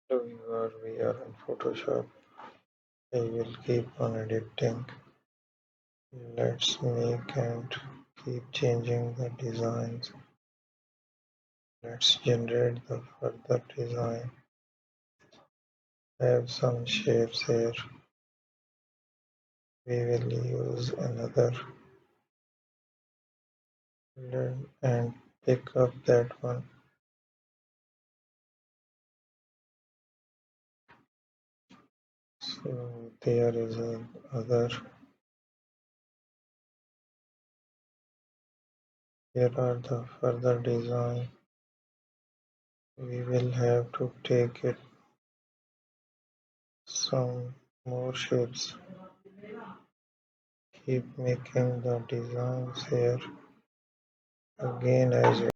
Hello viewer, we are in Photoshop. I will keep on editing. Let's make and keep changing the designs. Let's generate the further design. Have some shapes here. We will use another and pick up that one. So there is other. Here are the further design. We will have to take it some more shapes. Keep making the designs here again as well.